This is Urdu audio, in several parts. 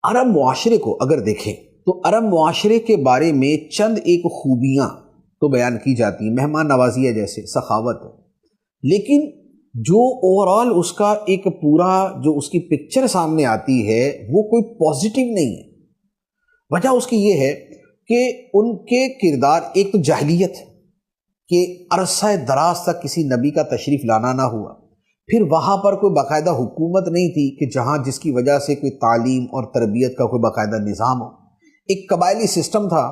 عرب معاشرے کو اگر دیکھیں تو عرب معاشرے کے بارے میں چند ایک خوبیاں تو بیان کی جاتی ہیں، مہمان نوازی ہے، جیسے سخاوت ہے، لیکن جو اوورال اس کا ایک پورا جو اس کی پکچر سامنے آتی ہے وہ کوئی پازیٹیو نہیں ہے۔ وجہ اس کی یہ ہے کہ ان کے کردار، ایک تو جاہلیت کہ عرصہ دراز تک کسی نبی کا تشریف لانا نہ ہوا، پھر وہاں پر کوئی باقاعدہ حکومت نہیں تھی کہ جہاں جس کی وجہ سے کوئی تعلیم اور تربیت کا کوئی باقاعدہ نظام ہو، ایک قبائلی سسٹم تھا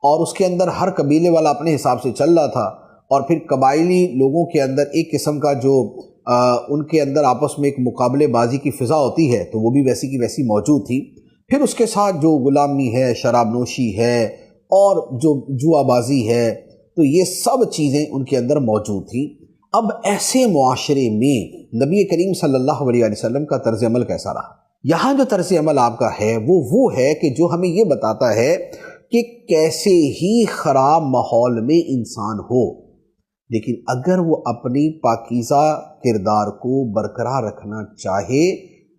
اور اس کے اندر ہر قبیلے والا اپنے حساب سے چل رہا تھا، اور پھر قبائلی لوگوں کے اندر ایک قسم کا جو ان کے اندر آپس میں ایک مقابلے بازی کی فضا ہوتی ہے تو وہ بھی ویسی کی ویسی موجود تھی۔ پھر اس کے ساتھ جو غلامی ہے، شراب نوشی ہے اور جو جوا بازی ہے، تو یہ سب چیزیں ان کے اندر موجود تھیں۔ اب ایسے معاشرے میں نبی کریم صلی اللہ علیہ وسلم کا طرز عمل کیسا رہا؟ یہاں جو طرز عمل آپ کا ہے وہ ہے کہ جو ہمیں یہ بتاتا ہے کہ کیسے ہی خراب ماحول میں انسان ہو، لیکن اگر وہ اپنی پاکیزہ کردار کو برقرار رکھنا چاہے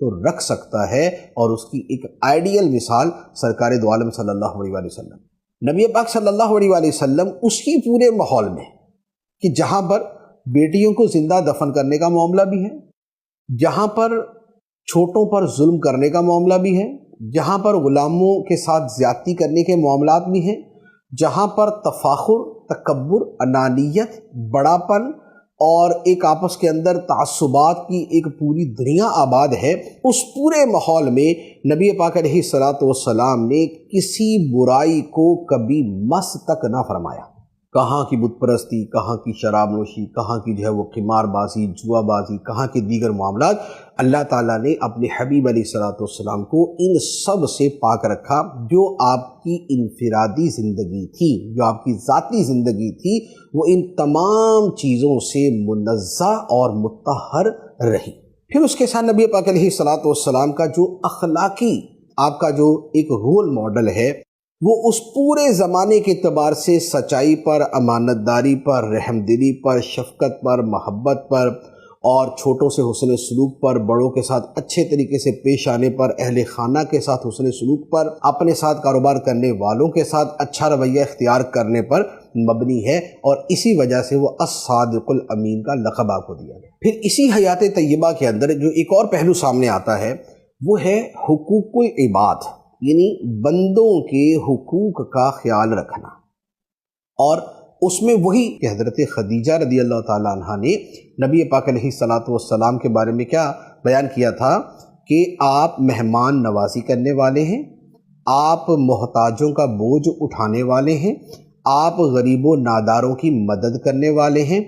تو رکھ سکتا ہے، اور اس کی ایک آئیڈیل مثال سرکار دو عالم صلی اللہ علیہ وسلم، نبی پاک صلی اللہ علیہ وسلم اسی پورے ماحول میں کہ جہاں پر بیٹیوں کو زندہ دفن کرنے کا معاملہ بھی ہے، جہاں پر چھوٹوں پر ظلم کرنے کا معاملہ بھی ہے، جہاں پر غلاموں کے ساتھ زیادتی کرنے کے معاملات بھی ہیں، جہاں پر تفاخر، تکبر، انانیت، بڑا پن اور ایک آپس کے اندر تعصبات کی ایک پوری دنیا آباد ہے، اس پورے ماحول میں نبی پاک علیہ الصلوۃ والسلام نے کسی برائی کو کبھی مس تک نہ فرمایا۔ کہاں کی بت پرستی، کہاں کی شراب نوشی، کہاں کی جو ہے وہ قمار بازی، جوا بازی، کہاں کے دیگر معاملات، اللہ تعالیٰ نے اپنے حبیب علیہ الصلوۃ والسلام کو ان سب سے پاک رکھا۔ جو آپ کی انفرادی زندگی تھی، جو آپ کی ذاتی زندگی تھی، وہ ان تمام چیزوں سے منزہ اور مطہر رہی۔ پھر اس کے ساتھ نبی پاک علیہ الصلوۃ والسلام کا جو اخلاقی آپ کا جو ایک رول ماڈل ہے، وہ اس پورے زمانے کے اعتبار سے سچائی پر، امانت داری پر، رحم دلی پر، شفقت پر، محبت پر، اور چھوٹوں سے حسن سلوک پر، بڑوں کے ساتھ اچھے طریقے سے پیش آنے پر، اہل خانہ کے ساتھ حسن سلوک پر، اپنے ساتھ کاروبار کرنے والوں کے ساتھ اچھا رویہ اختیار کرنے پر مبنی ہے، اور اسی وجہ سے وہ الصادق الامین کا لقب آپ کو دیا گیا۔ پھر اسی حیات طیبہ کے اندر جو ایک اور پہلو سامنے آتا ہے وہ ہے حقوق العباد، یعنی بندوں کے حقوق کا خیال رکھنا، اور اس میں وہی کہ حضرت خدیجہ رضی اللہ تعالیٰ عنہ نے نبی پاک علیہ الصلوۃ والسلام کے بارے میں کیا بیان کیا تھا کہ آپ مہمان نوازی کرنے والے ہیں، آپ محتاجوں کا بوجھ اٹھانے والے ہیں، آپ غریب و ناداروں کی مدد کرنے والے ہیں،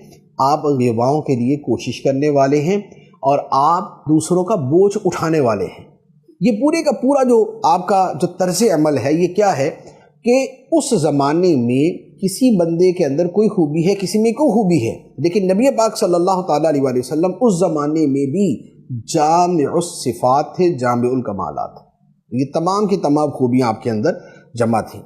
آپ بیواؤں کے لیے کوشش کرنے والے ہیں، اور آپ دوسروں کا بوجھ اٹھانے والے ہیں۔ یہ پورے کا پورا جو آپ کا جو طرز عمل ہے یہ کیا ہے کہ اس زمانے میں کسی بندے کے اندر کوئی خوبی ہے، کسی میں کوئی خوبی ہے، لیکن نبی پاک صلی اللہ تعالیٰ علیہ وسلم اس زمانے میں بھی جامع الصفات تھے، جامع الکمالات، یہ تمام کی تمام خوبیاں آپ کے اندر جمع تھیں۔